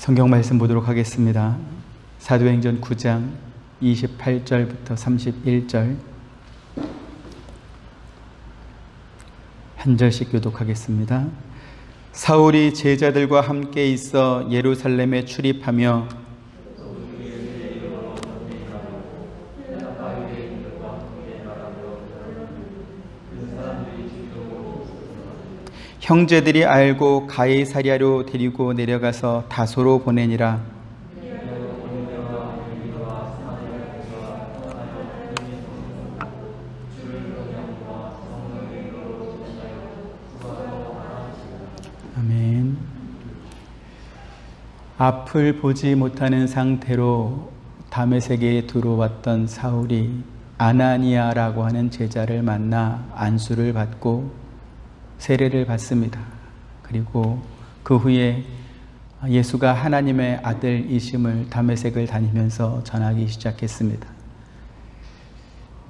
성경 말씀 보도록 하겠습니다. 사도행전 9장 28절부터 31절 한 절씩 교독하겠습니다. 사울이 제자들과 함께 있어 예루살렘에 출입하며 형제들이 알고 가이사랴로 데리고 내려가서 다소로 보내니라. 아멘. 앞을 보지 못하는 상태로 다메섹에 들어왔던 사울이 아나니아라고 하는 제자를 만나 안수를 받고 세례를 받습니다. 그리고 그 후에 예수가 하나님의 아들이심을 다메섹을 다니면서 전하기 시작했습니다.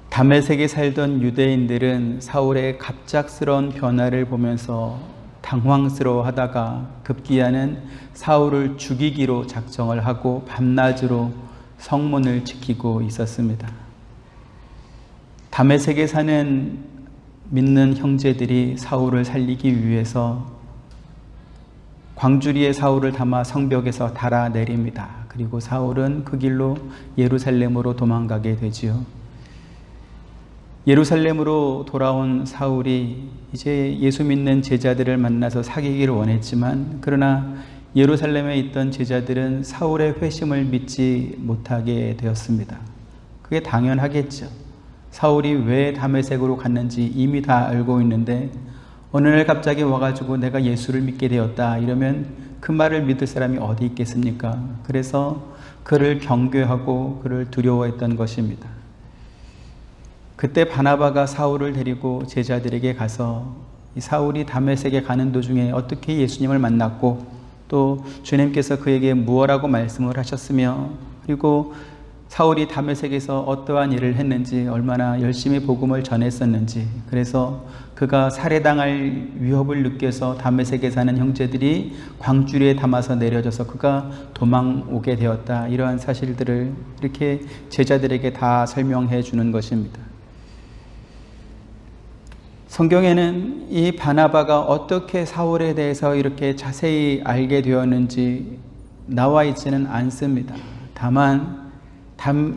다메섹에 살던 유대인들은 사울의 갑작스러운 변화를 보면서 당황스러워하다가 급기야는 사울을 죽이기로 작정을 하고 밤낮으로 성문을 지키고 있었습니다. 다메섹에 사는 믿는 형제들이 사울을 살리기 위해서 광주리에 사울을 담아 성벽에서 달아내립니다. 그리고 사울은 그 길로 예루살렘으로 도망가게 되지요. 예루살렘으로 돌아온 사울이 이제 예수 믿는 제자들을 만나서 사귀기를 원했지만, 그러나 예루살렘에 있던 제자들은 사울의 회심을 믿지 못하게 되었습니다. 그게 당연하겠죠. 사울이 왜 다메섹으로 갔는지 이미 다 알고 있는데 어느 날 갑자기 와가지고 내가 예수를 믿게 되었다 이러면 그 말을 믿을 사람이 어디 있겠습니까? 그래서 그를 경계하고 그를 두려워했던 것입니다. 그때 바나바가 사울을 데리고 제자들에게 가서 사울이 다메섹에 가는 도중에 어떻게 예수님을 만났고 또 주님께서 그에게 무엇라고 말씀을 하셨으며, 그리고 사울이 다메섹에서 어떠한 일을 했는지, 얼마나 열심히 복음을 전했었는지, 그래서 그가 살해당할 위협을 느껴서 다메섹에 사는 형제들이 광주리에 담아서 내려져서 그가 도망오게 되었다, 이러한 사실들을 이렇게 제자들에게 다 설명해 주는 것입니다. 성경에는 이 바나바가 어떻게 사울에 대해서 이렇게 자세히 알게 되었는지 나와 있지는 않습니다. 다만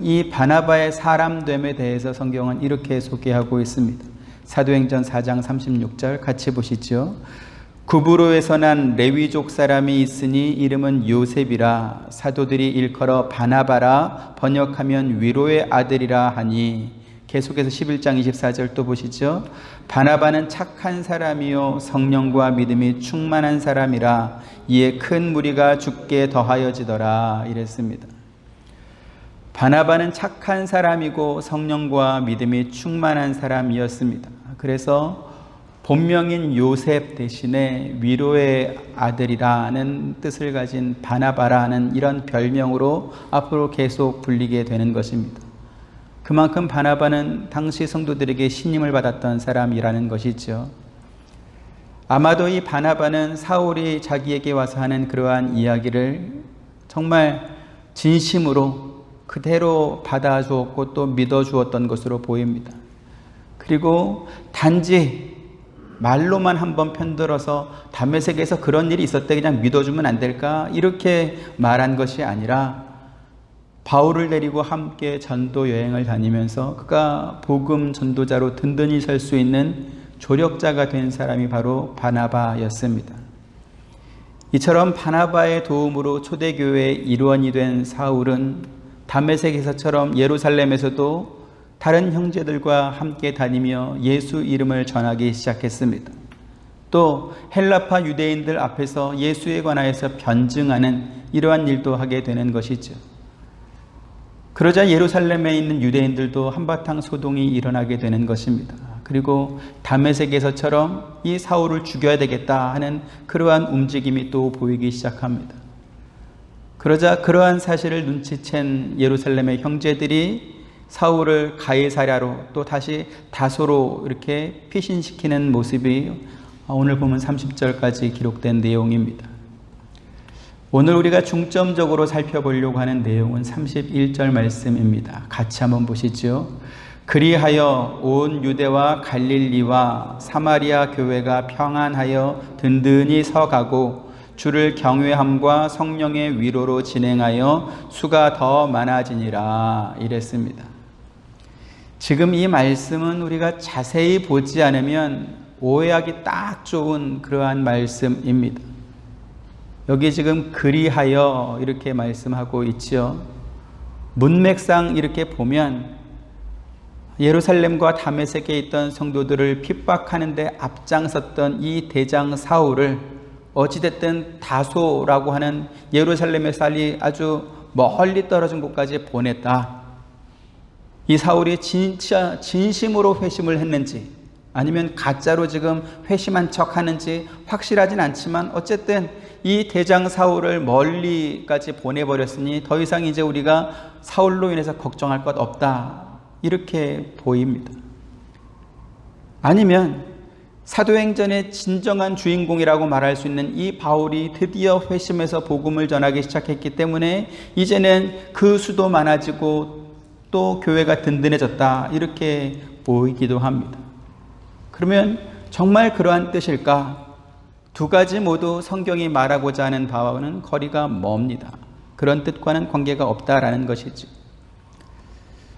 이 바나바의 사람됨에 대해서 성경은 이렇게 소개하고 있습니다. 사도행전 4장 36절 같이 보시죠. 구브로에서 난 레위족 사람이 있으니 이름은 요셉이라, 사도들이 일컬어 바나바라, 번역하면 위로의 아들이라 하니. 계속해서 11장 24절 또 보시죠. 바나바는 착한 사람이요 성령과 믿음이 충만한 사람이라, 이에 큰 무리가 죽게 더하여지더라, 이랬습니다. 바나바는 착한 사람이고 성령과 믿음이 충만한 사람이었습니다. 그래서 본명인 요셉 대신에 위로의 아들이라는 뜻을 가진 바나바라는 이런 별명으로 앞으로 계속 불리게 되는 것입니다. 그만큼 바나바는 당시 성도들에게 신임을 받았던 사람이라는 것이죠. 아마도 이 바나바는 사울이 자기에게 와서 하는 그러한 이야기를 정말 진심으로 그대로 받아주었고 또 믿어주었던 것으로 보입니다. 그리고 단지 말로만 한번 편들어서 다메섹에서 그런 일이 있었대, 그냥 믿어주면 안 될까, 이렇게 말한 것이 아니라 바울을 데리고 함께 전도 여행을 다니면서 그가 복음 전도자로 든든히 설 수 있는 조력자가 된 사람이 바로 바나바였습니다. 이처럼 바나바의 도움으로 초대교회의 일원이 된 사울은 다메섹에서처럼 예루살렘에서도 다른 형제들과 함께 다니며 예수 이름을 전하기 시작했습니다. 또 헬라파 유대인들 앞에서 예수에 관하여서 변증하는 이러한 일도 하게 되는 것이죠. 그러자 예루살렘에 있는 유대인들도 한바탕 소동이 일어나게 되는 것입니다. 그리고 다메섹에서처럼 이 사울을 죽여야 되겠다 하는 그러한 움직임이 또 보이기 시작합니다. 그러자 그러한 사실을 눈치챈 예루살렘의 형제들이 사울을 가이사랴로 또 다시 다소로 이렇게 피신시키는 모습이 오늘 보면 30절까지 기록된 내용입니다. 오늘 우리가 중점적으로 살펴보려고 하는 내용은 31절 말씀입니다. 같이 한번 보시죠. 그리하여 온 유대와 갈릴리와 사마리아 교회가 평안하여 든든히 서가고 주를 경외함과 성령의 위로로 진행하여 수가 더 많아지니라 이랬습니다. 지금 이 말씀은 우리가 자세히 보지 않으면 오해하기 딱 좋은 그러한 말씀입니다. 여기 지금 그리하여 이렇게 말씀하고 있죠. 문맥상 이렇게 보면 예루살렘과 다메섹에 있던 성도들을 핍박하는 데 앞장섰던 이 대장 사울을 어찌됐든 다소라고 하는 예루살렘에서 아주 멀리 떨어진 곳까지 보냈다. 이 사울이 진짜 진심으로 회심을 했는지 아니면 가짜로 지금 회심한 척 하는지 확실하진 않지만 어쨌든 이 대장 사울을 멀리까지 보내버렸으니 더 이상 이제 우리가 사울로 인해서 걱정할 것 없다. 이렇게 보입니다. 아니면 사도행전의 진정한 주인공이라고 말할 수 있는 이 바울이 드디어 회심해서 복음을 전하기 시작했기 때문에 이제는 그 수도 많아지고 또 교회가 든든해졌다 이렇게 보이기도 합니다. 그러면 정말 그러한 뜻일까? 두 가지 모두 성경이 말하고자 하는 바와는 거리가 멉니다. 그런 뜻과는 관계가 없다라는 것이죠.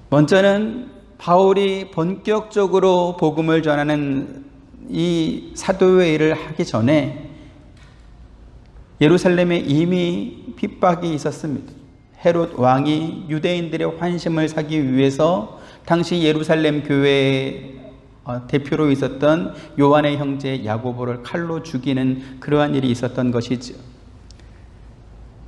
먼저는 바울이 본격적으로 복음을 전하는 이 사도의 일을 하기 전에 예루살렘에 이미 핍박이 있었습니다. 헤롯 왕이 유대인들의 환심을 사기 위해서 당시 예루살렘 교회의 대표로 있었던 요한의 형제 야고보를 칼로 죽이는 그러한 일이 있었던 것이죠.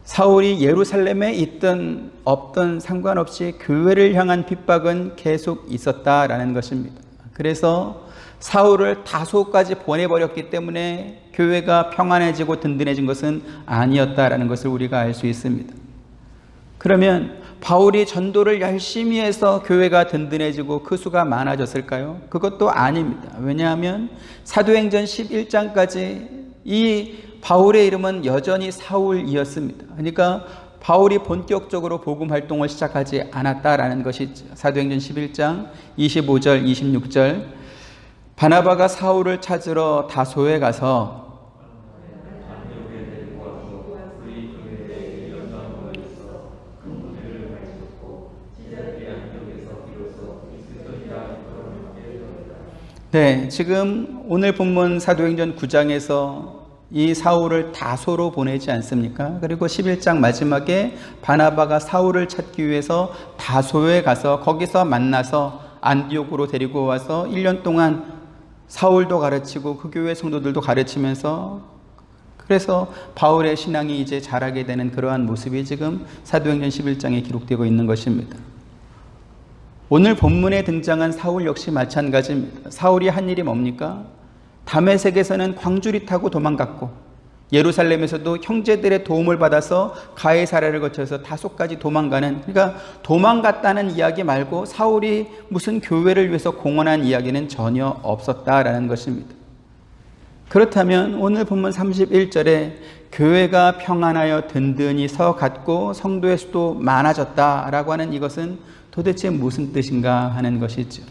사울이 예루살렘에 있든 없든 상관없이 교회를 향한 핍박은 계속 있었다라는 것입니다. 그래서 사울을 다소까지 보내버렸기 때문에 교회가 평안해지고 든든해진 것은 아니었다라는 것을 우리가 알 수 있습니다. 그러면 바울이 전도를 열심히 해서 교회가 든든해지고 그 수가 많아졌을까요? 그것도 아닙니다. 왜냐하면 사도행전 11장까지 이 바울의 이름은 여전히 사울이었습니다. 그러니까 바울이 본격적으로 복음 활동을 시작하지 않았다라는 것이죠. 사도행전 11장 25절 26절 바나바가 사울을 찾으러 다소에 가서 네, 지금 오늘 본문 사도행전 9장에서 이 사울을 다소로 보내지 않습니까? 그리고 11장 마지막에 바나바가 사울을 찾기 위해서 다소에 가서 거기서 만나서 안디옥으로 데리고 와서 1년 동안 사울도 가르치고 그 교회 성도들도 가르치면서 그래서 바울의 신앙이 이제 자라게 되는 그러한 모습이 지금 사도행전 11장에 기록되고 있는 것입니다. 오늘 본문에 등장한 사울 역시 마찬가지입니다. 사울이 한 일이 뭡니까? 다메섹에서는 광주리 타고 도망갔고 예루살렘에서도 형제들의 도움을 받아서 가해사랴를 거쳐서 다소까지 도망가는, 그러니까 도망갔다는 이야기 말고 사울이 무슨 교회를 위해서 공헌한 이야기는 전혀 없었다라는 것입니다. 그렇다면 오늘 본문 31절에 교회가 평안하여 든든히 서갔고 성도의 수도 많아졌다라고 하는 이것은 도대체 무슨 뜻인가 하는 것이죠.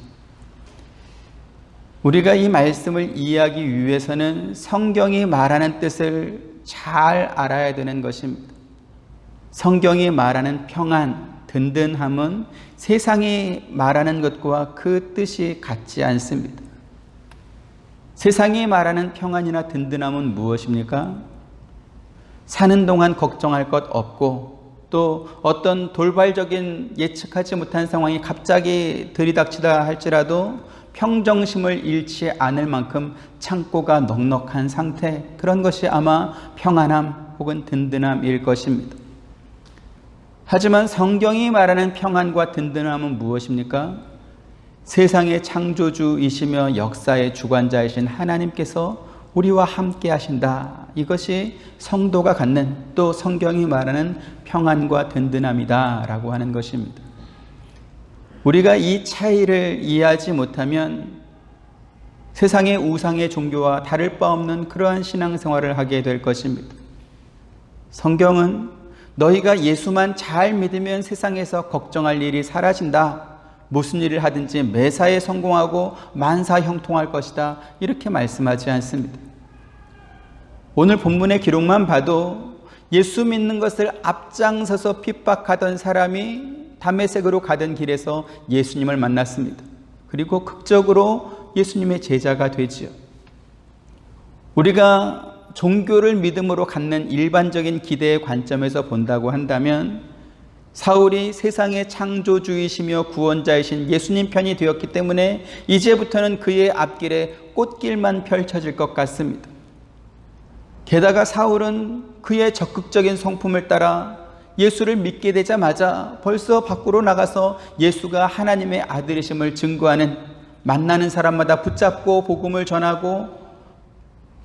우리가 이 말씀을 이해하기 위해서는 성경이 말하는 뜻을 잘 알아야 되는 것입니다. 성경이 말하는 평안, 든든함은 세상이 말하는 것과 그 뜻이 같지 않습니다. 세상이 말하는 평안이나 든든함은 무엇입니까? 사는 동안 걱정할 것 없고 또 어떤 돌발적인 예측하지 못한 상황이 갑자기 들이닥치다 할지라도 평정심을 잃지 않을 만큼 창고가 넉넉한 상태, 그런 것이 아마 평안함 혹은 든든함일 것입니다. 하지만 성경이 말하는 평안과 든든함은 무엇입니까? 세상의 창조주이시며 역사의 주관자이신 하나님께서 우리와 함께 하신다. 이것이 성도가 갖는, 또 성경이 말하는 평안과 든든함이다 라고 하는 것입니다. 우리가 이 차이를 이해하지 못하면 세상의 우상의 종교와 다를 바 없는 그러한 신앙생활을 하게 될 것입니다. 성경은 너희가 예수만 잘 믿으면 세상에서 걱정할 일이 사라진다. 무슨 일을 하든지 매사에 성공하고 만사 형통할 것이다. 이렇게 말씀하지 않습니다. 오늘 본문의 기록만 봐도 예수 믿는 것을 앞장서서 핍박하던 사람이 다메섹으로 가던 길에서 예수님을 만났습니다. 그리고 극적으로 예수님의 제자가 되지요. 우리가 종교를 믿음으로 갖는 일반적인 기대의 관점에서 본다고 한다면 사울이 세상의 창조주이시며 구원자이신 예수님 편이 되었기 때문에 이제부터는 그의 앞길에 꽃길만 펼쳐질 것 같습니다. 게다가 사울은 그의 적극적인 성품을 따라 예수를 믿게 되자마자 벌써 밖으로 나가서 예수가 하나님의 아들이심을 증거하는, 만나는 사람마다 붙잡고 복음을 전하고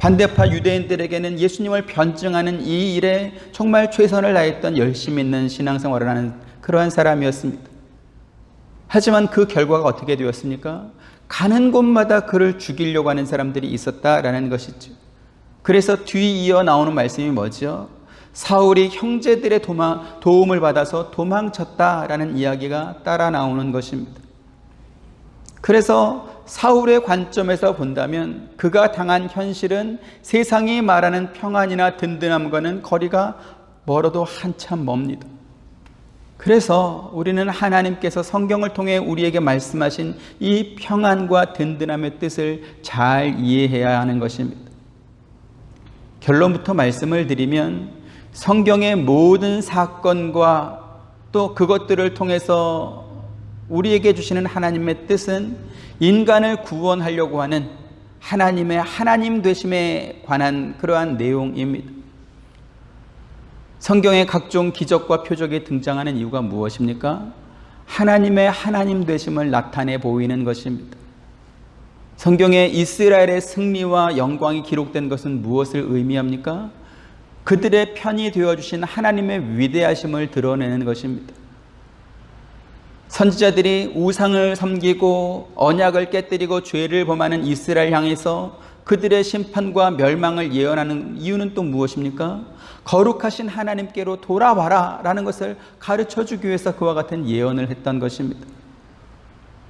반대파 유대인들에게는 예수님을 변증하는 이 일에 정말 최선을 다했던 열심 있는 신앙생활을 하는 그러한 사람이었습니다. 하지만 그 결과가 어떻게 되었습니까? 가는 곳마다 그를 죽이려고 하는 사람들이 있었다라는 것이죠. 그래서 뒤이어 나오는 말씀이 뭐죠? 사울이 형제들의 도움을 받아서 도망쳤다라는 이야기가 따라 나오는 것입니다. 그래서 사울의 관점에서 본다면 그가 당한 현실은 세상이 말하는 평안이나 든든함과는 거리가 멀어도 한참 멉니다. 그래서 우리는 하나님께서 성경을 통해 우리에게 말씀하신 이 평안과 든든함의 뜻을 잘 이해해야 하는 것입니다. 결론부터 말씀을 드리면 성경의 모든 사건과 또 그것들을 통해서 우리에게 주시는 하나님의 뜻은 인간을 구원하려고 하는 하나님의 하나님 되심에 관한 그러한 내용입니다. 성경의 각종 기적과 표적이 등장하는 이유가 무엇입니까? 하나님의 하나님 되심을 나타내 보이는 것입니다. 성경에 이스라엘의 승리와 영광이 기록된 것은 무엇을 의미합니까? 그들의 편이 되어주신 하나님의 위대하심을 드러내는 것입니다. 선지자들이 우상을 섬기고 언약을 깨뜨리고 죄를 범하는 이스라엘 향해서 그들의 심판과 멸망을 예언하는 이유는 또 무엇입니까? 거룩하신 하나님께로 돌아와라 라는 것을 가르쳐주기 위해서 그와 같은 예언을 했던 것입니다.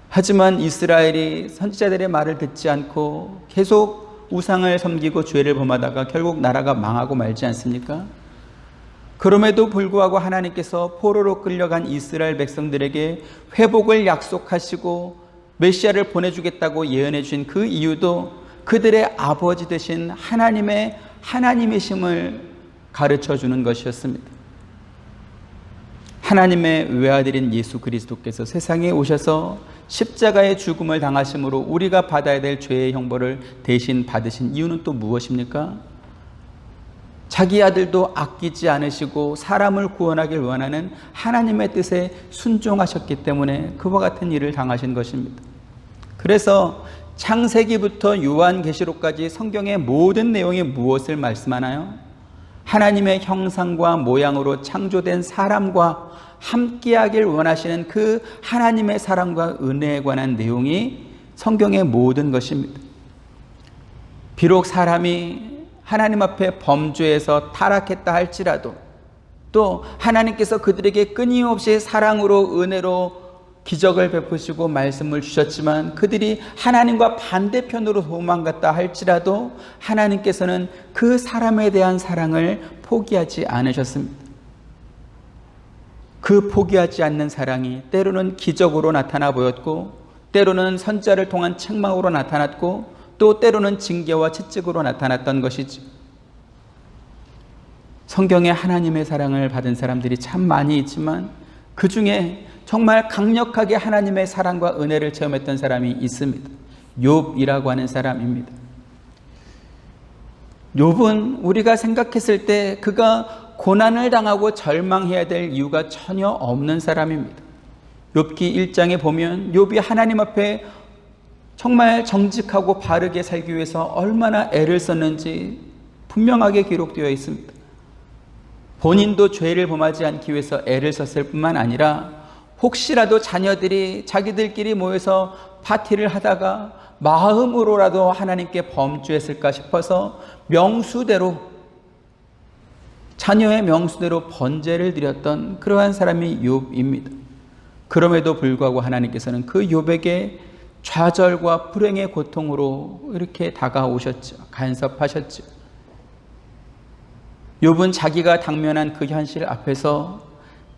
하지만 이스라엘이 선지자들의 말을 듣지 않고 계속 우상을 섬기고 죄를 범하다가 결국 나라가 망하고 말지 않습니까? 그럼에도 불구하고 하나님께서 포로로 끌려간 이스라엘 백성들에게 회복을 약속하시고 메시아를 보내주겠다고 예언해 주신 그 이유도 그들의 아버지 되신 하나님의 하나님이심을 가르쳐 주는 것이었습니다. 하나님의 외아들인 예수 그리스도께서 세상에 오셔서 십자가의 죽음을 당하심으로 우리가 받아야 될 죄의 형벌을 대신 받으신 이유는 또 무엇입니까? 자기 아들도 아끼지 않으시고 사람을 구원하길 원하는 하나님의 뜻에 순종하셨기 때문에 그와 같은 일을 당하신 것입니다. 그래서 창세기부터 요한계시록까지 성경의 모든 내용이 무엇을 말씀하나요? 하나님의 형상과 모양으로 창조된 사람과 함께하길 원하시는 그 하나님의 사랑과 은혜에 관한 내용이 성경의 모든 것입니다. 비록 사람이 하나님 앞에 범죄해서 타락했다 할지라도 또 하나님께서 그들에게 끊임없이 사랑으로 은혜로 기적을 베푸시고 말씀을 주셨지만 그들이 하나님과 반대편으로 도망갔다 할지라도 하나님께서는 그 사람에 대한 사랑을 포기하지 않으셨습니다. 그 포기하지 않는 사랑이 때로는 기적으로 나타나 보였고 때로는 선지자를 통한 책망으로 나타났고 또 때로는 징계와 채찍으로 나타났던 것이죠. 성경에 하나님의 사랑을 받은 사람들이 참 많이 있지만 그 중에 정말 강력하게 하나님의 사랑과 은혜를 체험했던 사람이 있습니다. 욥이라고 하는 사람입니다. 욥은 우리가 생각했을 때 그가 고난을 당하고 절망해야 될 이유가 전혀 없는 사람입니다. 욥기 1장에 보면 욥이 하나님 앞에 정말 정직하고 바르게 살기 위해서 얼마나 애를 썼는지 분명하게 기록되어 있습니다. 본인도 죄를 범하지 않기 위해서 애를 썼을 뿐만 아니라 혹시라도 자녀들이 자기들끼리 모여서 파티를 하다가 마음으로라도 하나님께 범죄했을까 싶어서 명수대로 자녀의 명수대로 번제를 드렸던 그러한 사람이 욥입니다. 그럼에도 불구하고 하나님께서는 그 욥에게 좌절과 불행의 고통으로 이렇게 다가오셨죠. 간섭하셨죠. 욥은 자기가 당면한 그 현실 앞에서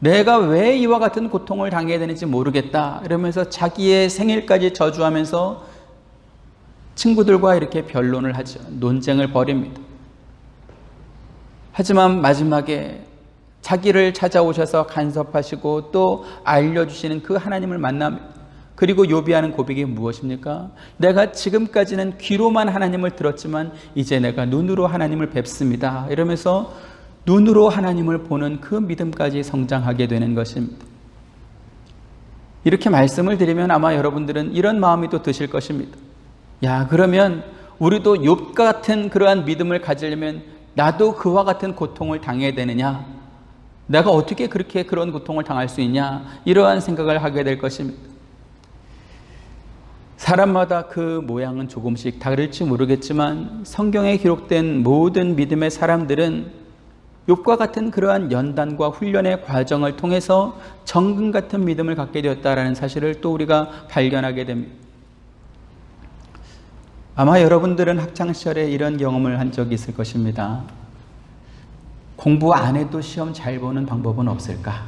내가 왜 이와 같은 고통을 당해야 되는지 모르겠다 이러면서 자기의 생일까지 저주하면서 친구들과 이렇게 변론을 하죠. 논쟁을 벌입니다. 하지만 마지막에 자기를 찾아오셔서 간섭하시고 또 알려주시는 그 하나님을 만납니다. 그리고 욥이 하는 고백이 무엇입니까? 내가 지금까지는 귀로만 하나님을 들었지만 이제 내가 눈으로 하나님을 뵙습니다. 이러면서 눈으로 하나님을 보는 그 믿음까지 성장하게 되는 것입니다. 이렇게 말씀을 드리면 아마 여러분들은 이런 마음이 또 드실 것입니다. 야, 그러면 우리도 욥과 같은 그러한 믿음을 가지려면 나도 그와 같은 고통을 당해야 되느냐? 내가 어떻게 그렇게 그런 고통을 당할 수 있냐? 이러한 생각을 하게 될 것입니다. 사람마다 그 모양은 조금씩 다를지 모르겠지만 성경에 기록된 모든 믿음의 사람들은 욥과 같은 그러한 연단과 훈련의 과정을 통해서 정금 같은 믿음을 갖게 되었다라는 사실을 또 우리가 발견하게 됩니다. 아마 여러분들은 학창시절에 이런 경험을 한 적이 있을 것입니다. 공부 안 해도 시험 잘 보는 방법은 없을까?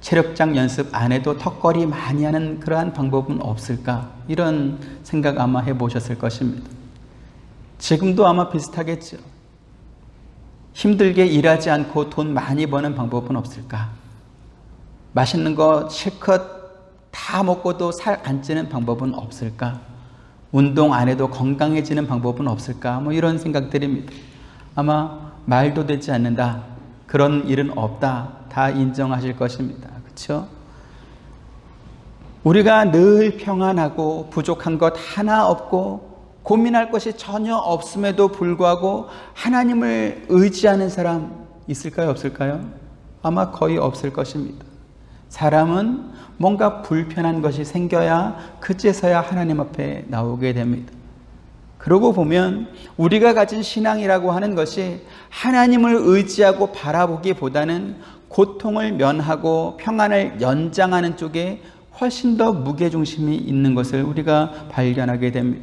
체력장 연습 안 해도 턱걸이 많이 하는 그러한 방법은 없을까? 이런 생각 아마 해보셨을 것입니다. 지금도 아마 비슷하겠죠. 힘들게 일하지 않고 돈 많이 버는 방법은 없을까? 맛있는 거 실컷 다 먹고도 살 안 찌는 방법은 없을까? 운동 안 해도 건강해지는 방법은 없을까? 이런 생각들입니다. 아마 말도 되지 않는다. 그런 일은 없다. 다 인정하실 것입니다. 그렇죠? 우리가 늘 평안하고 부족한 것 하나 없고 고민할 것이 전혀 없음에도 불구하고 하나님을 의지하는 사람 있을까요? 없을까요? 아마 거의 없을 것입니다. 사람은 뭔가 불편한 것이 생겨야 그제서야 하나님 앞에 나오게 됩니다. 그러고 보면 우리가 가진 신앙이라고 하는 것이 하나님을 의지하고 바라보기보다는 고통을 면하고 평안을 연장하는 쪽에 훨씬 더 무게중심이 있는 것을 우리가 발견하게 됩니다.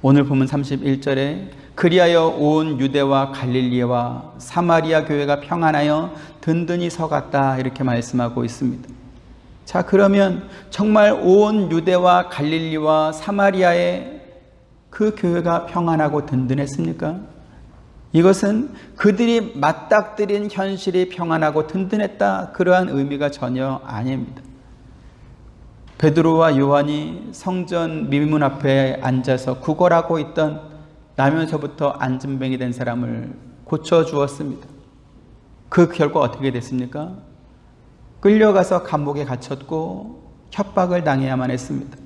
오늘 보면 31절에 그리하여 온 유대와 갈릴리와 사마리아 교회가 평안하여 든든히 서갔다 이렇게 말씀하고 있습니다. 자, 그러면 정말 온 유대와 갈릴리와 사마리아의 그 교회가 평안하고 든든했습니까? 이것은 그들이 맞닥뜨린 현실이 평안하고 든든했다 그러한 의미가 전혀 아닙니다. 베드로와 요한이 성전 미문 앞에 앉아서 구걸하고 있던 나면서부터 안진뱅이 된 사람을 고쳐주었습니다. 그 결과 어떻게 됐습니까? 끌려가서 감옥에 갇혔고 협박을 당해야만 했습니다.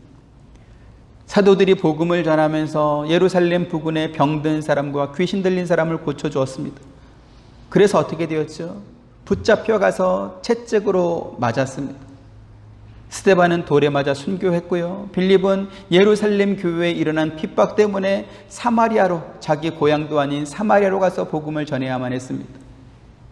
사도들이 복음을 전하면서 예루살렘 부근에 병든 사람과 귀신 들린 사람을 고쳐주었습니다. 그래서 어떻게 되었죠? 붙잡혀가서 채찍으로 맞았습니다. 스데반은 돌에 맞아 순교했고요. 빌립은 예루살렘 교회에 일어난 핍박 때문에 사마리아로, 자기 고향도 아닌 사마리아로 가서 복음을 전해야만 했습니다.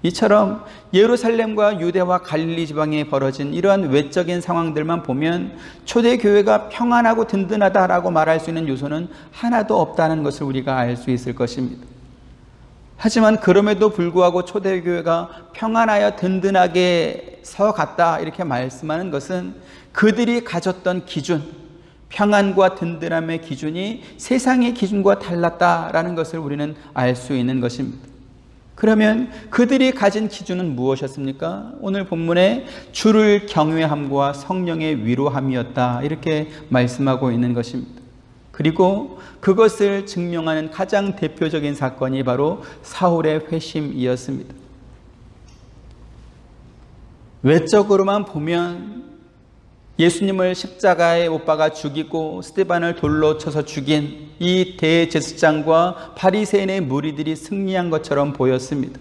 이처럼 예루살렘과 유대와 갈릴리 지방에 벌어진 이러한 외적인 상황들만 보면 초대교회가 평안하고 든든하다라고 말할 수 있는 요소는 하나도 없다는 것을 우리가 알 수 있을 것입니다. 하지만 그럼에도 불구하고 초대교회가 평안하여 든든하게 서갔다 이렇게 말씀하는 것은 그들이 가졌던 기준, 평안과 든든함의 기준이 세상의 기준과 달랐다라는 것을 우리는 알 수 있는 것입니다. 그러면 그들이 가진 기준은 무엇이었습니까? 오늘 본문에 주를 경외함과 성령의 위로함이었다 이렇게 말씀하고 있는 것입니다. 그리고 그것을 증명하는 가장 대표적인 사건이 바로 사울의 회심이었습니다. 외적으로만 보면 예수님을 십자가에 못 박아 죽이고 스데반을 돌로 쳐서 죽인 이 대제사장과 바리새인의 무리들이 승리한 것처럼 보였습니다.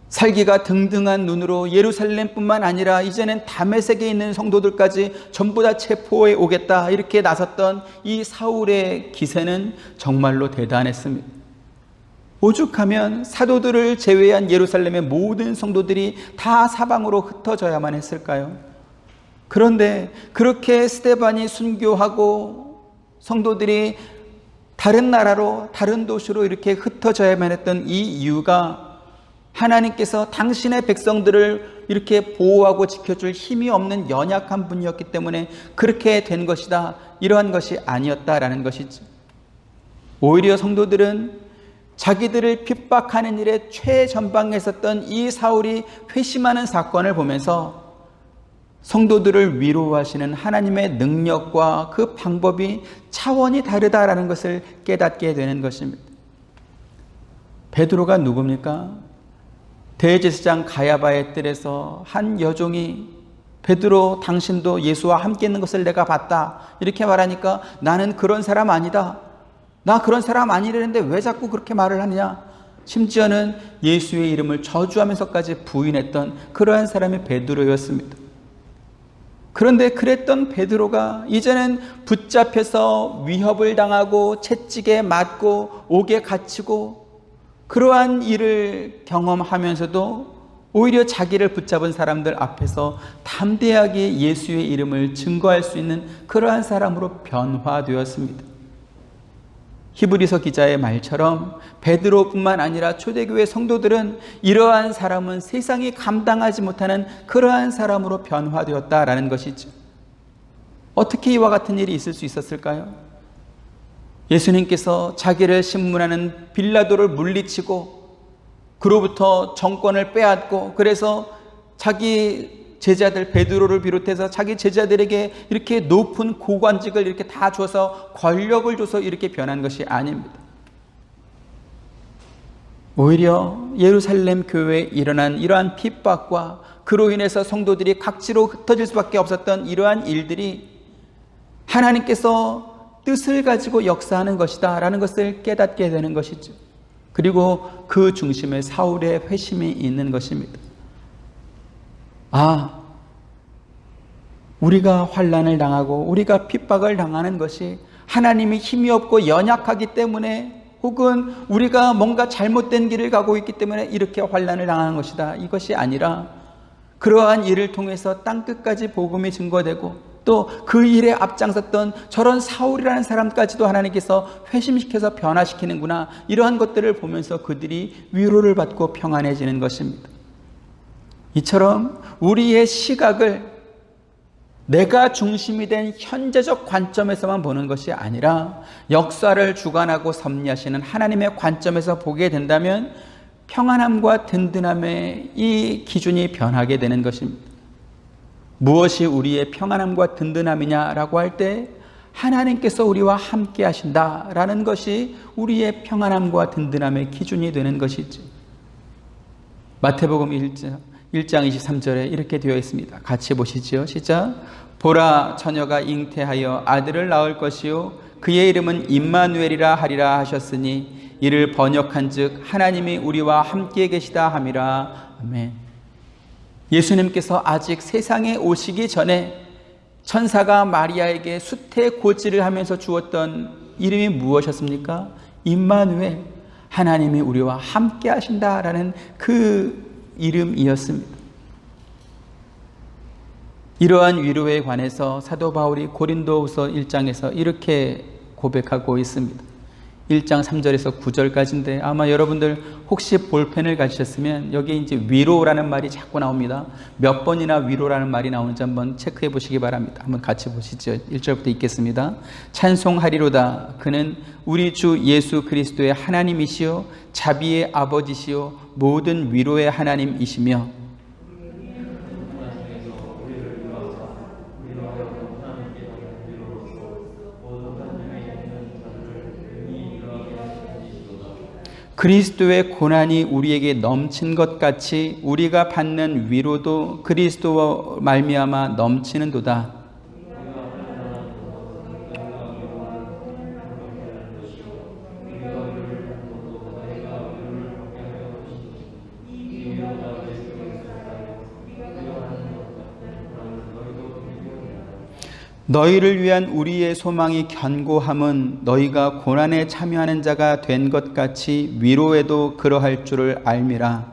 살기가 등등한 눈으로 예루살렘뿐만 아니라 이제는 다메섹에 있는 성도들까지 전부 다 체포해 오겠다 이렇게 나섰던 이 사울의 기세는 정말로 대단했습니다. 오죽하면 사도들을 제외한 예루살렘의 모든 성도들이 다 사방으로 흩어져야만 했을까요? 그런데 그렇게 스데반이 순교하고 성도들이 다른 나라로, 다른 도시로 이렇게 흩어져야만 했던 이 이유가 하나님께서 당신의 백성들을 이렇게 보호하고 지켜줄 힘이 없는 연약한 분이었기 때문에 그렇게 된 것이다, 이러한 것이 아니었다라는 것이죠. 오히려 성도들은 자기들을 핍박하는 일에 최전방에 있었던 이 사울이 회심하는 사건을 보면서 성도들을 위로하시는 하나님의 능력과 그 방법이 차원이 다르다라는 것을 깨닫게 되는 것입니다. 베드로가 누굽니까? 대제사장 가야바의 뜰에서 한 여종이 베드로, 당신도 예수와 함께 있는 것을 내가 봤다, 이렇게 말하니까 나는 그런 사람 아니다, 나 그런 사람 아니라는데 왜 자꾸 그렇게 말을 하느냐, 심지어는 예수의 이름을 저주하면서까지 부인했던 그러한 사람이 베드로였습니다. 그런데 그랬던 베드로가 이제는 붙잡혀서 위협을 당하고 채찍에 맞고 옥에 갇히고 그러한 일을 경험하면서도 오히려 자기를 붙잡은 사람들 앞에서 담대하게 예수의 이름을 증거할 수 있는 그러한 사람으로 변화되었습니다. 히브리서 기자의 말처럼 베드로뿐만 아니라 초대교회 성도들은 이러한 사람은 세상이 감당하지 못하는 그러한 사람으로 변화되었다라는 것이죠. 어떻게 이와 같은 일이 있을 수 있었을까요? 예수님께서 자기를 신문하는 빌라도를 물리치고 그로부터 정권을 빼앗고, 그래서 자기 제자들 베드로를 비롯해서 자기 제자들에게 이렇게 높은 고관직을 이렇게 다 줘서 권력을 줘서 이렇게 변한 것이 아닙니다. 오히려 예루살렘 교회에 일어난 이러한 핍박과 그로 인해서 성도들이 각지로 흩어질 수밖에 없었던 이러한 일들이 하나님께서 뜻을 가지고 역사하는 것이다 라는 것을 깨닫게 되는 것이죠. 그리고 그 중심에 사울의 회심이 있는 것입니다. 우리가 환난을 당하고 우리가 핍박을 당하는 것이 하나님이 힘이 없고 연약하기 때문에, 혹은 우리가 뭔가 잘못된 길을 가고 있기 때문에 이렇게 환난을 당하는 것이다, 이것이 아니라 그러한 일을 통해서 땅끝까지 복음이 증거되고 또 그 일에 앞장섰던 저런 사울이라는 사람까지도 하나님께서 회심시켜서 변화시키는구나, 이러한 것들을 보면서 그들이 위로를 받고 평안해지는 것입니다. 이처럼 우리의 시각을 내가 중심이 된 현재적 관점에서만 보는 것이 아니라 역사를 주관하고 섭리하시는 하나님의 관점에서 보게 된다면 평안함과 든든함의 이 기준이 변하게 되는 것입니다. 무엇이 우리의 평안함과 든든함이냐라고 할 때 하나님께서 우리와 함께 하신다라는 것이 우리의 평안함과 든든함의 기준이 되는 것이죠. 마태복음 1장 23절에 이렇게 되어 있습니다. 같이 보시죠. 시작. 보라, 처녀가 잉태하여 아들을 낳을 것이요 그의 이름은 임마누엘이라 하리라 하셨으니 이를 번역한즉 하나님이 우리와 함께 계시다 함이라. 아멘. 예수님께서 아직 세상에 오시기 전에 천사가 마리아에게 수태고지를 하면서 주었던 이름이 무엇이었습니까? 임마누엘, 하나님이 우리와 함께 하신다라는 그 이름이었습니다. 이러한 위로에 관해서 사도 바울이 고린도후서 1장에서 이렇게 고백하고 있습니다. 1장 3절에서 9절까지인데 아마 여러분들 혹시 볼펜을 가지셨으면 여기 이제 위로라는 말이 자꾸 나옵니다. 몇 번이나 위로라는 말이 나오는지 한번 체크해 보시기 바랍니다. 한번 같이 보시죠. 1절부터 읽겠습니다. 찬송하리로다. 그는 우리 주 예수 그리스도의 하나님이시요 자비의 아버지시요 모든 위로의 하나님이시며 그리스도의 고난이 우리에게 넘친 것 같이 우리가 받는 위로도 그리스도와 말미암아 넘치는도다. 너희를 위한 우리의 소망이 견고함은 너희가 고난에 참여하는 자가 된 것 같이 위로에도 그러할 줄을 알미라.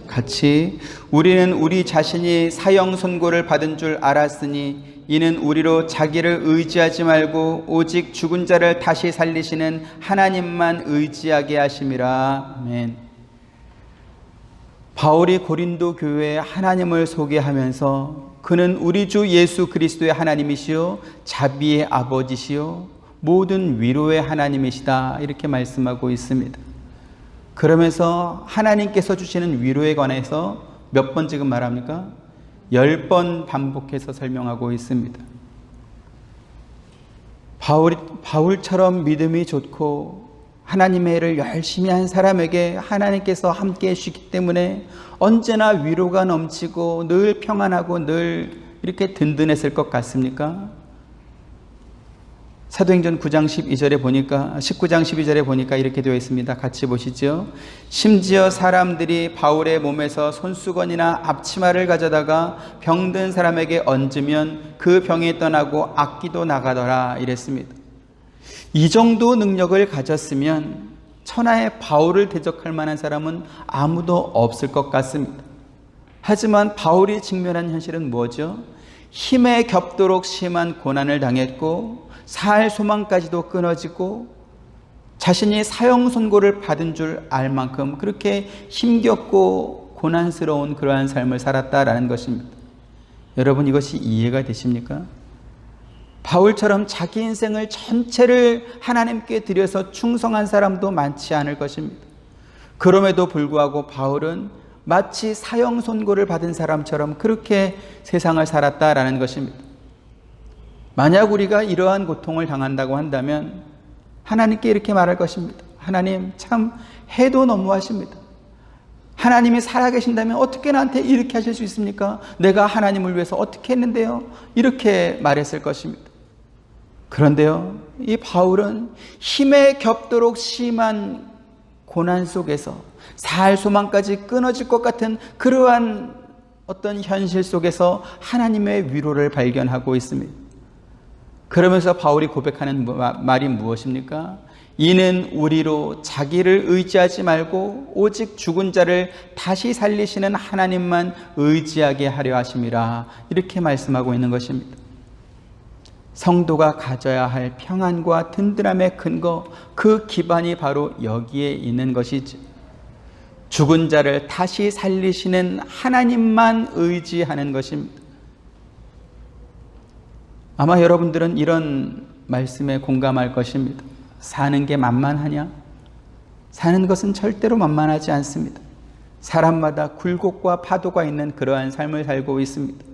같이 우리는 우리 자신이 사형 선고를 받은 줄 알았으니 이는 우리로 자기를 의지하지 말고 오직 죽은 자를 다시 살리시는 하나님만 의지하게 하심이라. 아멘. 바울이 고린도 교회에 하나님을 소개하면서 그는 우리 주 예수 그리스도의 하나님이시요 자비의 아버지시요 모든 위로의 하나님이시다, 이렇게 말씀하고 있습니다. 그러면서 하나님께서 주시는 위로에 관해서 몇 번 지금 말합니까? 10번 반복해서 설명하고 있습니다. 바울처럼 믿음이 좋고 하나님의 일을 열심히 한 사람에게 하나님께서 함께 해주시기 때문에 언제나 위로가 넘치고 늘 평안하고 늘 이렇게 든든했을 것 같습니까? 사도행전 9장 12절에 보니까 19장 12절에 보니까 이렇게 되어 있습니다. 같이 보시죠. 심지어 사람들이 바울의 몸에서 손수건이나 앞치마를 가져다가 병든 사람에게 얹으면 그 병이 떠나고 악기도 나가더라, 이랬습니다. 이 정도 능력을 가졌으면 천하의 바울을 대적할 만한 사람은 아무도 없을 것 같습니다. 하지만 바울이 직면한 현실은 뭐죠? 힘에 겹도록 심한 고난을 당했고 살 소망까지도 끊어지고 자신이 사형 선고를 받은 줄 알 만큼 그렇게 힘겹고 고난스러운 그러한 삶을 살았다라는 것입니다. 여러분, 이것이 이해가 되십니까? 바울처럼 자기 인생을 전체를 하나님께 드려서 충성한 사람도 많지 않을 것입니다. 그럼에도 불구하고 바울은 마치 사형 선고를 받은 사람처럼 그렇게 세상을 살았다라는 것입니다. 만약 우리가 이러한 고통을 당한다고 한다면 하나님께 이렇게 말할 것입니다. 하나님, 참 해도 너무하십니다. 하나님이 살아계신다면 어떻게 나한테 이렇게 하실 수 있습니까? 내가 하나님을 위해서 어떻게 했는데요? 이렇게 말했을 것입니다. 그런데요, 이 바울은 힘에 겹도록 심한 고난 속에서 살 소망까지 끊어질 것 같은 그러한 어떤 현실 속에서 하나님의 위로를 발견하고 있습니다. 그러면서 바울이 고백하는 말이 무엇입니까? 이는 우리로 자기를 의지하지 말고 오직 죽은 자를 다시 살리시는 하나님만 의지하게 하려 하심이라, 이렇게 말씀하고 있는 것입니다. 성도가 가져야 할 평안과 든든함의 근거, 그 기반이 바로 여기에 있는 것이지. 죽은 자를 다시 살리시는 하나님만 의지하는 것입니다. 아마 여러분들은 이런 말씀에 공감할 것입니다. 사는 게 만만하냐? 사는 것은 절대로 만만하지 않습니다. 사람마다 굴곡과 파도가 있는 그러한 삶을 살고 있습니다.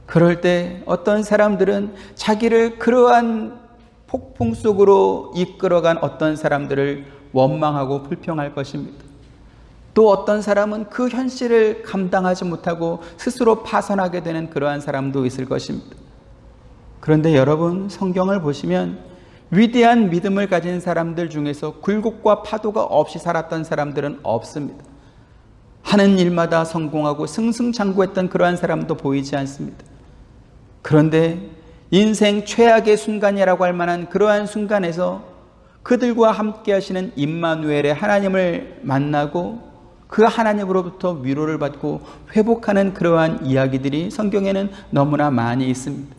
그럴 때 어떤 사람들은 자기를 그러한 폭풍 속으로 이끌어간 어떤 사람들을 원망하고 불평할 것입니다. 또 어떤 사람은 그 현실을 감당하지 못하고 스스로 파산하게 되는 그러한 사람도 있을 것입니다. 그런데 여러분, 성경을 보시면 위대한 믿음을 가진 사람들 중에서 굴곡과 파도가 없이 살았던 사람들은 없습니다. 하는 일마다 성공하고 승승장구했던 그러한 사람도 보이지 않습니다. 그런데 인생 최악의 순간이라고 할 만한 그러한 순간에서 그들과 함께 하시는 임마누엘의 하나님을 만나고 그 하나님으로부터 위로를 받고 회복하는 그러한 이야기들이 성경에는 너무나 많이 있습니다.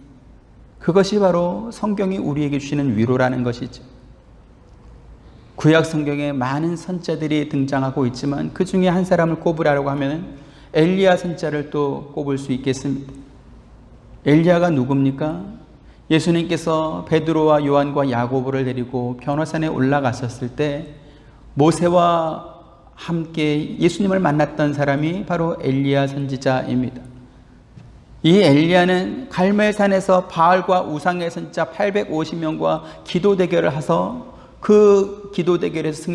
그것이 바로 성경이 우리에게 주시는 위로라는 것이죠. 구약 성경에 많은 선자들이 등장하고 있지만 그 중에 한 사람을 꼽으라고 하면 엘리야 선자를 또 꼽을 수 있겠습니다. 엘리야가 누굽니까? 예수님께서 베드로와 요한과 야고보를 데리고 변호산에 올라갔었을 때 모세와 함께 예수님을 만났던 사람이 바로 엘리야 선지자입니다. 이 엘리야는 갈멜산에서 바알과 우상의 선지자 850명과 기도 대결을 해서 그 기도 대결에서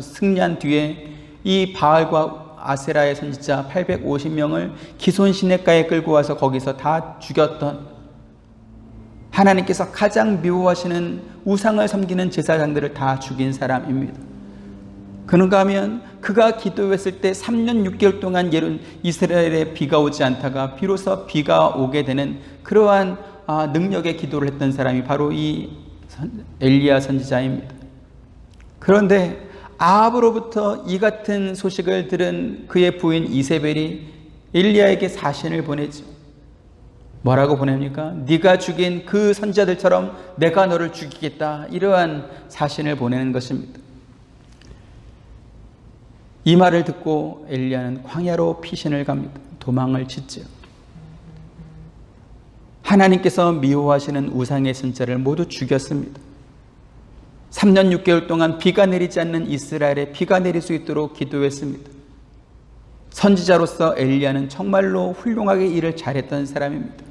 승리한 뒤에 이 바알과 아세라의 선지자 850명을 기손 시냇가에 끌고 와서 거기서 다 죽였던 하나님께서 가장 미워하시는 우상을 섬기는 제사장들을 다 죽인 사람입니다. 그런가 하면 그가 기도했을 때 3년 6개월 동안 이스라엘에 비가 오지 않다가 비로소 비가 오게 되는 그러한 능력의 기도를 했던 사람이 바로 이 엘리야 선지자입니다. 그런데 아합으로부터 이 같은 소식을 들은 그의 부인 이세벨이 엘리야에게 사신을 보내죠. 뭐라고 보냅니까? 네가 죽인 그 선지자들처럼 내가 너를 죽이겠다, 이러한 사신을 보내는 것입니다. 이 말을 듣고 엘리야는 광야로 피신을 갑니다. 도망을 짓죠. 하나님께서 미워하시는 우상의 선지자를 모두 죽였습니다. 3년 6개월 동안 비가 내리지 않는 이스라엘에 비가 내릴 수 있도록 기도했습니다. 선지자로서 엘리야는 정말로 훌륭하게 일을 잘했던 사람입니다.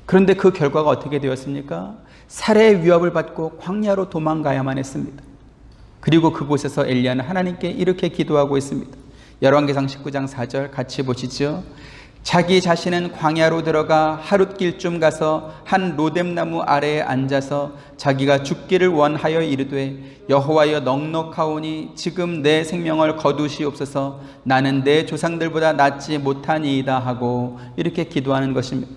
그런데 그 결과가 어떻게 되었습니까? 살해의 위협을 받고 광야로 도망가야만 했습니다. 그리고 그곳에서 엘리야는 하나님께 이렇게 기도하고 있습니다. 열왕기상 19장 4절 같이 보시죠. 자기 자신은 광야로 들어가 하룻길쯤 가서 한 로뎀나무 아래에 앉아서 자기가 죽기를 원하여 이르되 여호와여 넉넉하오니 지금 내 생명을 거두시옵소서. 나는 내 조상들보다 낫지 못하니이다 하고 이렇게 기도하는 것입니다.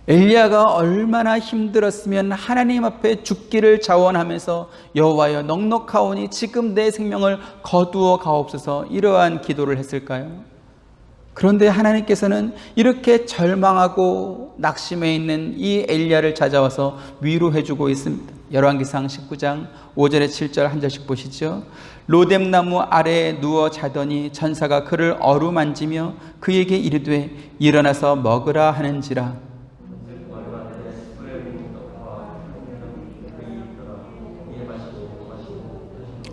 엘리야가 얼마나 힘들었으면 하나님 앞에 죽기를 자원하면서 여호와여 넉넉하오니 지금 내 생명을 거두어 가옵소서, 이러한 기도를 했을까요? 그런데 하나님께서는 이렇게 절망하고 낙심해 있는 이 엘리야를 찾아와서 위로해 주고 있습니다. 열왕기상 19장 5절에 7절 한 절씩 보시죠. 로뎀나무 아래에 누워 자더니 천사가 그를 어루만지며 그에게 이르되 일어나서 먹으라 하는지라.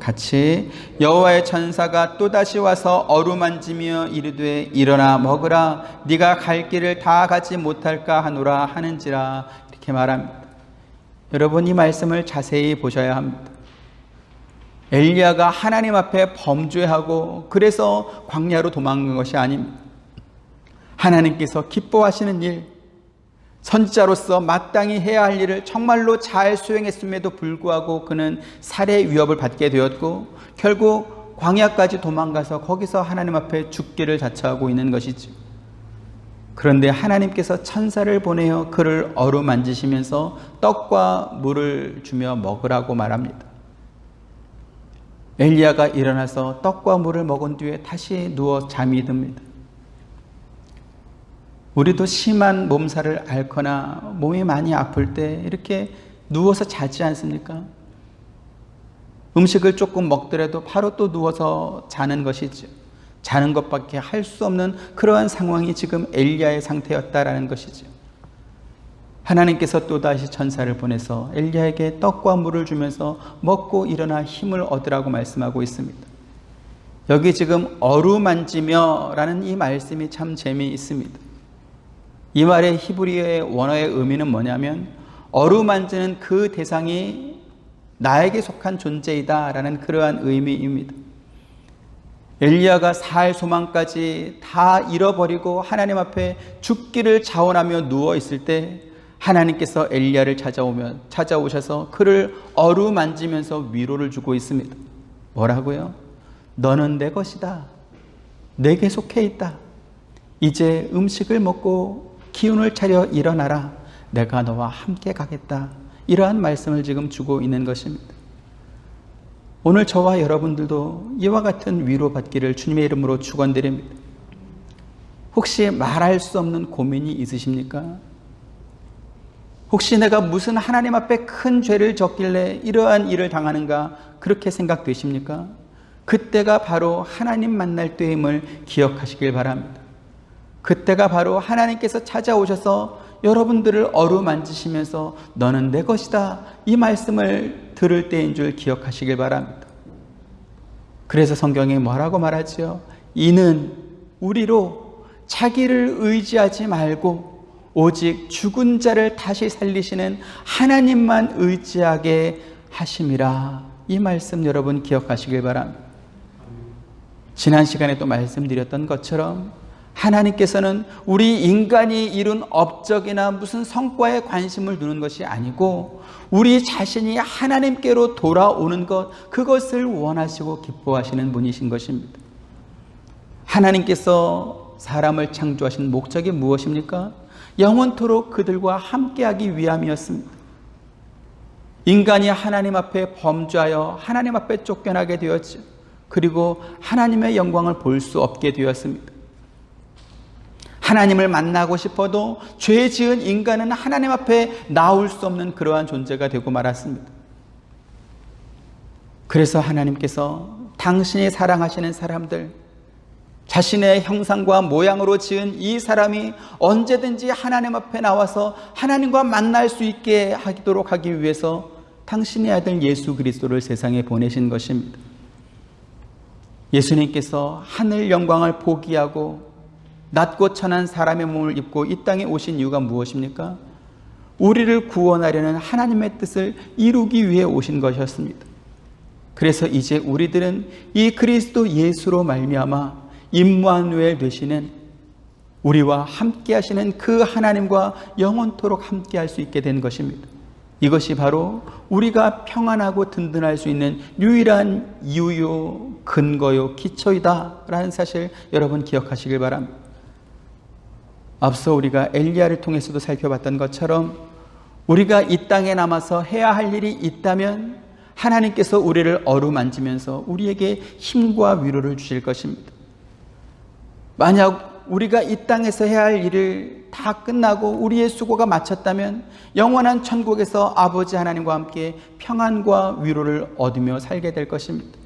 같이 여호와의 천사가 또다시 와서 어루만지며 이르되 일어나 먹으라, 네가 갈 길을 다 가지 못할까 하노라 하는지라, 이렇게 말합니다. 여러분, 이 말씀을 자세히 보셔야 합니다. 엘리야가 하나님 앞에 범죄하고 그래서 광야로 도망간 것이 아닙니다. 하나님께서 기뻐하시는 일, 선지자로서 마땅히 해야 할 일을 정말로 잘 수행했음에도 불구하고 그는 살해 위협을 받게 되었고 결국 광야까지 도망가서 거기서 하나님 앞에 죽기를 자처하고 있는 것이죠. 그런데 하나님께서 천사를 보내어 그를 어루만지시면서 떡과 물을 주며 먹으라고 말합니다. 엘리야가 일어나서 떡과 물을 먹은 뒤에 다시 누워 잠이 듭니다. 우리도 심한 몸살을 앓거나 몸이 많이 아플 때 이렇게 누워서 자지 않습니까? 음식을 조금 먹더라도 바로 또 누워서 자는 것이죠. 자는 것밖에 할 수 없는 그러한 상황이 지금 엘리야의 상태였다라는 것이죠. 하나님께서 또다시 천사를 보내서 엘리야에게 떡과 물을 주면서 먹고 일어나 힘을 얻으라고 말씀하고 있습니다. 여기 지금 어루만지며 라는 이 말씀이 참 재미있습니다. 이 말의 히브리어의 원어의 의미는 뭐냐면 어루만지는 그 대상이 나에게 속한 존재이다 라는 그러한 의미입니다. 엘리야가 살 소망까지 다 잃어버리고 하나님 앞에 죽기를 자원하며 누워있을 때 하나님께서 엘리야를 찾아오셔서 그를 어루만지면서 위로를 주고 있습니다. 뭐라고요? 너는 내 것이다. 내게 속해 있다. 이제 음식을 먹고 기운을 차려 일어나라. 내가 너와 함께 가겠다. 이러한 말씀을 지금 주고 있는 것입니다. 오늘 저와 여러분들도 이와 같은 위로받기를 주님의 이름으로 축원드립니다. 혹시 말할 수 없는 고민이 있으십니까? 혹시 내가 무슨 하나님 앞에 큰 죄를 졌길래 이러한 일을 당하는가 그렇게 생각되십니까? 그때가 바로 하나님 만날 때임을 기억하시길 바랍니다. 그때가 바로 하나님께서 찾아오셔서 여러분들을 어루만지시면서 너는 내 것이다 이 말씀을 들을 때인 줄 기억하시길 바랍니다. 그래서 성경이 뭐라고 말하지요? 이는 우리로 자기를 의지하지 말고 오직 죽은 자를 다시 살리시는 하나님만 의지하게 하심이라. 이 말씀 여러분 기억하시길 바랍니다. 지난 시간에 또 말씀드렸던 것처럼 하나님께서는 우리 인간이 이룬 업적이나 무슨 성과에 관심을 두는 것이 아니고 우리 자신이 하나님께로 돌아오는 것, 그것을 원하시고 기뻐하시는 분이신 것입니다. 하나님께서 사람을 창조하신 목적이 무엇입니까? 영원토록 그들과 함께하기 위함이었습니다. 인간이 하나님 앞에 범죄하여 하나님 앞에 쫓겨나게 되었죠. 그리고 하나님의 영광을 볼 수 없게 되었습니다. 하나님을 만나고 싶어도 죄 지은 인간은 하나님 앞에 나올 수 없는 그러한 존재가 되고 말았습니다. 그래서 하나님께서 당신이 사랑하시는 사람들, 자신의 형상과 모양으로 지은 이 사람이 언제든지 하나님 앞에 나와서 하나님과 만날 수 있게 하도록 하기 위해서 당신의 아들 예수 그리스도를 세상에 보내신 것입니다. 예수님께서 하늘 영광을 포기하고 낮고 천한 사람의 몸을 입고 이 땅에 오신 이유가 무엇입니까? 우리를 구원하려는 하나님의 뜻을 이루기 위해 오신 것이었습니다. 그래서 이제 우리들은 이 그리스도 예수로 말미암아 임마누엘 되시는, 우리와 함께 하시는 그 하나님과 영원토록 함께 할 수 있게 된 것입니다. 이것이 바로 우리가 평안하고 든든할 수 있는 유일한 이유요, 근거요, 기초이다 라는 사실 여러분 기억하시길 바랍니다. 앞서 우리가 엘리야를 통해서도 살펴봤던 것처럼 우리가 이 땅에 남아서 해야 할 일이 있다면 하나님께서 우리를 어루만지면서 우리에게 힘과 위로를 주실 것입니다. 만약 우리가 이 땅에서 해야 할 일을 다 끝나고 우리의 수고가 마쳤다면 영원한 천국에서 아버지 하나님과 함께 평안과 위로를 얻으며 살게 될 것입니다.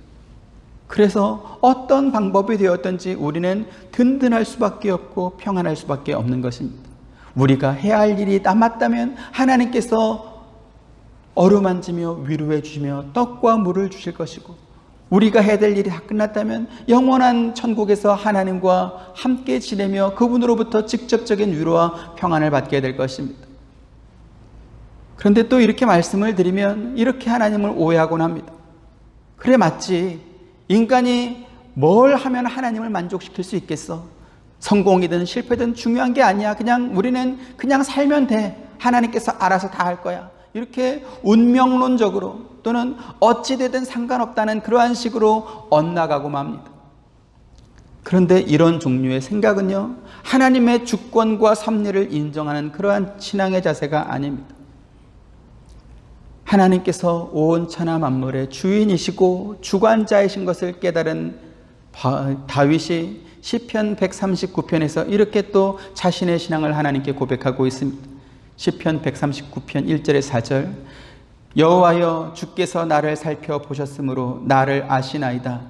그래서 어떤 방법이 되었든지 우리는 든든할 수밖에 없고 평안할 수밖에 없는 것입니다. 우리가 해야 할 일이 남았다면 하나님께서 어루만지며 위로해 주시며 떡과 물을 주실 것이고, 우리가 해야 될 일이 다 끝났다면 영원한 천국에서 하나님과 함께 지내며 그분으로부터 직접적인 위로와 평안을 받게 될 것입니다. 그런데 또 이렇게 말씀을 드리면 이렇게 하나님을 오해하곤 합니다. 그래, 맞지. 인간이 뭘 하면 하나님을 만족시킬 수 있겠어? 성공이든 실패든 중요한 게 아니야. 우리는 그냥 살면 돼. 하나님께서 알아서 다 할 거야. 이렇게 운명론적으로 또는 어찌되든 상관없다는 그러한 식으로 엇나가고 맙니다. 그런데 이런 종류의 생각은요, 하나님의 주권과 섭리를 인정하는 그러한 신앙의 자세가 아닙니다. 하나님께서 온 천하 만물의 주인이시고 주관자이신 것을 깨달은 다윗이 시편 139편에서 이렇게 또 자신의 신앙을 하나님께 고백하고 있습니다. 시편 139편 1절에 4절, 여호와여 주께서 나를 살펴보셨으므로 나를 아시나이다.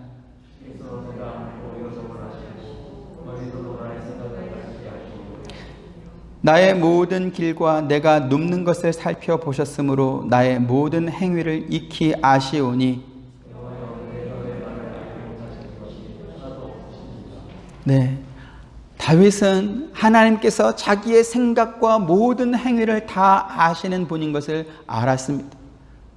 나의 모든 길과 내가 눕는 것을 살펴보셨으므로 나의 모든 행위를 익히 아시오니. 네, 다윗은 하나님께서 자기의 생각과 모든 행위를 다 아시는 분인 것을 알았습니다.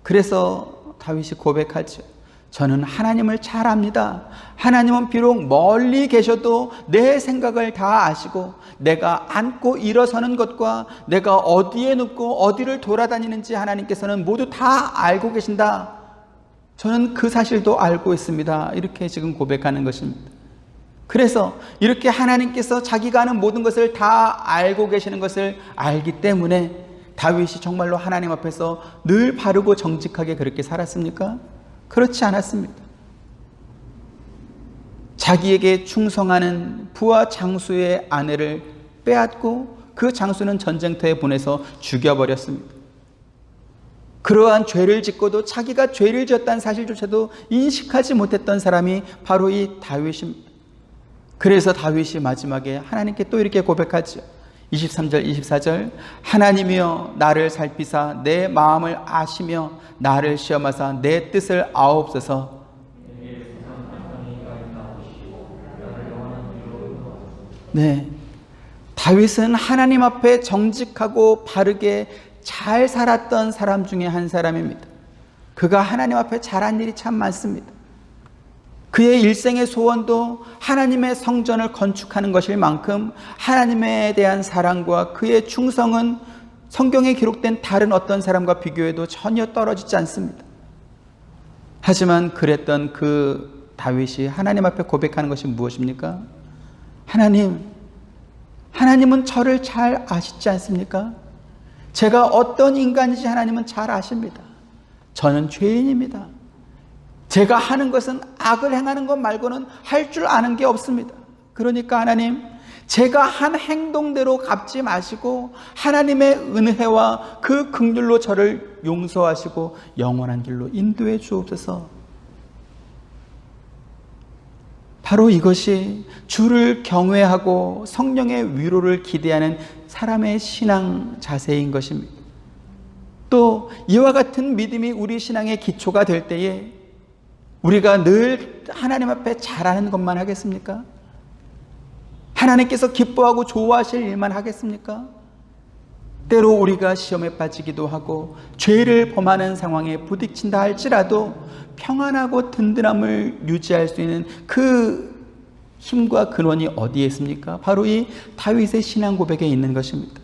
그래서 다윗이 고백하죠. 저는 하나님을 잘 압니다. 하나님은 비록 멀리 계셔도 내 생각을 다 아시고 내가 앉고 일어서는 것과 내가 어디에 눕고 어디를 돌아다니는지 하나님께서는 모두 다 알고 계신다. 저는 그 사실도 알고 있습니다. 이렇게 지금 고백하는 것입니다. 그래서 이렇게 하나님께서 자기가 하는 모든 것을 다 알고 계시는 것을 알기 때문에 다윗이 정말로 하나님 앞에서 늘 바르고 정직하게 그렇게 살았습니까? 그렇지 않았습니다. 자기에게 충성하는 부하 장수의 아내를 빼앗고 그 장수는 전쟁터에 보내서 죽여버렸습니다. 그러한 죄를 짓고도 자기가 죄를 지었다는 사실조차도 인식하지 못했던 사람이 바로 이 다윗입니다. 그래서 다윗이 마지막에 하나님께 또 이렇게 고백하죠. 23절 24절, 하나님이여 나를 살피사 내 마음을 아시며 나를 시험하사 내 뜻을 아옵소서. 네, 다윗은 하나님 앞에 정직하고 바르게 잘 살았던 사람 중에 한 사람입니다. 그가 하나님 앞에 잘한 일이 참 많습니다. 그의 일생의 소원도 하나님의 성전을 건축하는 것일 만큼 하나님에 대한 사랑과 그의 충성은 성경에 기록된 다른 어떤 사람과 비교해도 전혀 떨어지지 않습니다. 하지만 그랬던 그 다윗이 하나님 앞에 고백하는 것이 무엇입니까? 하나님은 저를 잘 아시지 않습니까? 제가 어떤 인간인지 하나님은 잘 아십니다. 저는 죄인입니다. 제가 하는 것은 악을 행하는 것 말고는 할 줄 아는 게 없습니다. 그러니까 하나님, 제가 한 행동대로 갚지 마시고 하나님의 은혜와 그 긍휼로 저를 용서하시고 영원한 길로 인도해 주옵소서. 바로 이것이 주를 경외하고 성령의 위로를 기대하는 사람의 신앙 자세인 것입니다. 또 이와 같은 믿음이 우리 신앙의 기초가 될 때에 우리가 늘 하나님 앞에 잘하는 것만 하겠습니까? 하나님께서 기뻐하고 좋아하실 일만 하겠습니까? 때로 우리가 시험에 빠지기도 하고 죄를 범하는 상황에 부딪힌다 할지라도 평안하고 든든함을 유지할 수 있는 그 힘과 근원이 어디에 있습니까? 바로 이 다윗의 신앙 고백에 있는 것입니다.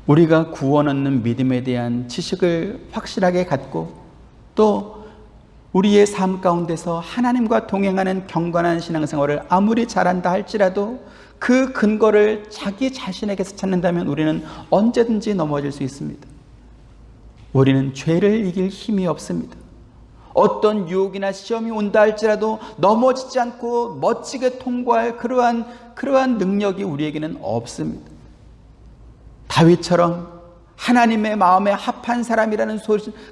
우리가 구원 얻는 믿음에 대한 지식을 확실하게 갖고 또 우리의 삶 가운데서 하나님과 동행하는 경건한 신앙생활을 아무리 잘한다 할지라도 그 근거를 자기 자신에게서 찾는다면 우리는 언제든지 넘어질 수 있습니다. 우리는 죄를 이길 힘이 없습니다. 어떤 유혹이나 시험이 온다 할지라도 넘어지지 않고 멋지게 통과할 그러한 능력이 우리에게는 없습니다. 다윗처럼 하나님의 마음에 합한 사람이라는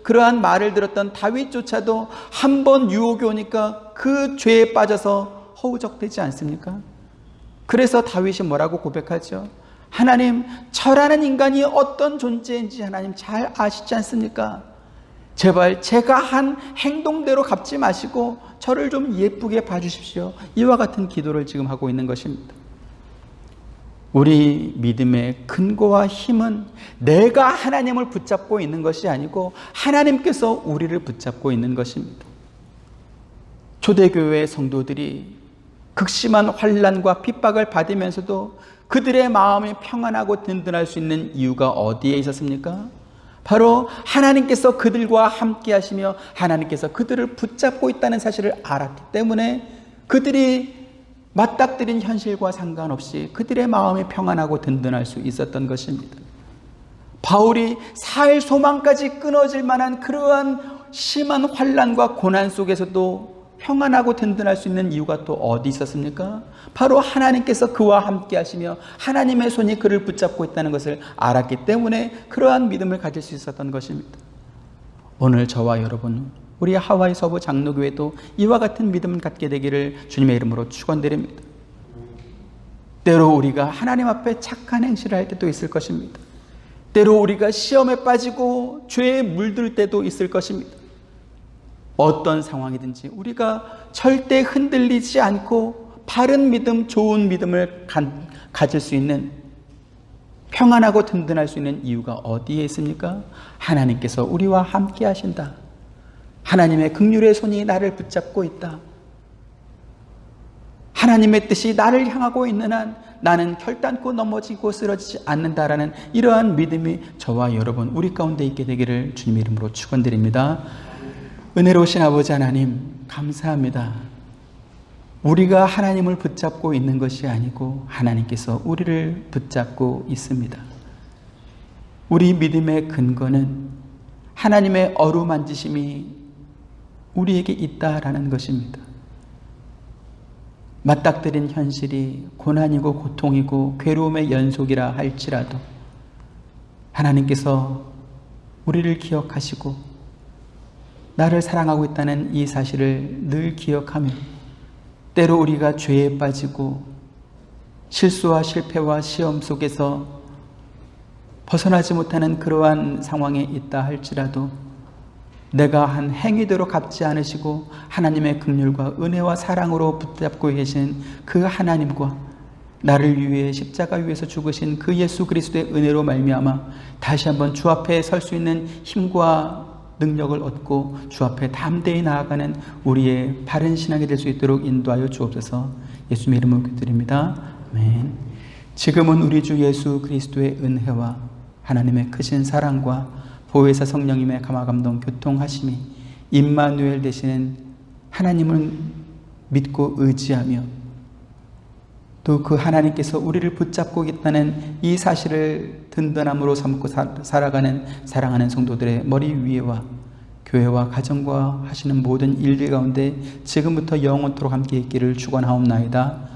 그러한 말을 들었던 다윗조차도 한 번 유혹이 오니까 그 죄에 빠져서 허우적대지 않습니까? 그래서 다윗이 뭐라고 고백하죠? 하나님, 저라는 인간이 어떤 존재인지 하나님 잘 아시지 않습니까? 제발 제가 한 행동대로 갚지 마시고 저를 좀 예쁘게 봐주십시오. 이와 같은 기도를 지금 하고 있는 것입니다. 우리 믿음의 근거와 힘은 내가 하나님을 붙잡고 있는 것이 아니고 하나님께서 우리를 붙잡고 있는 것입니다. 초대교회 성도들이 극심한 환난과 핍박을 받으면서도 그들의 마음이 평안하고 든든할 수 있는 이유가 어디에 있었습니까? 바로 하나님께서 그들과 함께 하시며 하나님께서 그들을 붙잡고 있다는 사실을 알았기 때문에 그들이 맞닥뜨린 현실과 상관없이 그들의 마음이 평안하고 든든할 수 있었던 것입니다. 바울이 살 소망까지 끊어질 만한 그러한 심한 환난과 고난 속에서도 평안하고 든든할 수 있는 이유가 또 어디 있었습니까? 바로 하나님께서 그와 함께 하시며 하나님의 손이 그를 붙잡고 있다는 것을 알았기 때문에 그러한 믿음을 가질 수 있었던 것입니다. 오늘 저와 여러분, 우리 하와이 서부 장로교회도 이와 같은 믿음을 갖게 되기를 주님의 이름으로 축원드립니다. 때로 우리가 하나님 앞에 착한 행실을 할 때도 있을 것입니다. 때로 우리가 시험에 빠지고 죄에 물들 때도 있을 것입니다. 어떤 상황이든지 우리가 절대 흔들리지 않고 바른 믿음, 좋은 믿음을 가질 수 있는, 평안하고 든든할 수 있는 이유가 어디에 있습니까? 하나님께서 우리와 함께 하신다. 하나님의 긍휼의 손이 나를 붙잡고 있다. 하나님의 뜻이 나를 향하고 있는 한 나는 결단코 넘어지고 쓰러지지 않는다라는 이러한 믿음이 저와 여러분 우리 가운데 있게 되기를 주님의 이름으로 축원드립니다. 은혜로우신 아버지 하나님, 감사합니다. 우리가 하나님을 붙잡고 있는 것이 아니고 하나님께서 우리를 붙잡고 있습니다. 우리 믿음의 근거는 하나님의 어루만지심이 우리에게 있다라는 것입니다. 맞닥뜨린 현실이 고난이고 고통이고 괴로움의 연속이라 할지라도 하나님께서 우리를 기억하시고 나를 사랑하고 있다는 이 사실을 늘 기억하며 때로 우리가 죄에 빠지고 실수와 실패와 시험 속에서 벗어나지 못하는 그러한 상황에 있다 할지라도 내가 한 행위대로 갚지 않으시고 하나님의 긍휼과 은혜와 사랑으로 붙잡고 계신 그 하나님과 나를 위해 십자가 위에서 죽으신 그 예수 그리스도의 은혜로 말미암아 다시 한번 주 앞에 설 수 있는 힘과 능력을 얻고 주 앞에 담대히 나아가는 우리의 바른 신앙이 될 수 있도록 인도하여 주옵소서. 예수님의 이름으로 기도드립니다. 아멘. 지금은 우리 주 예수 그리스도의 은혜와 하나님의 크신 사랑과 보혜사 성령님의 감화감동 교통하심이 임마누엘 되시는 하나님을 믿고 의지하며 또 그 하나님께서 우리를 붙잡고 있다는 이 사실을 든든함으로 삼고 살아가는 사랑하는 성도들의 머리 위에와 교회와 가정과 하시는 모든 일들 가운데 지금부터 영원토록 함께 있기를 축원하옵나이다.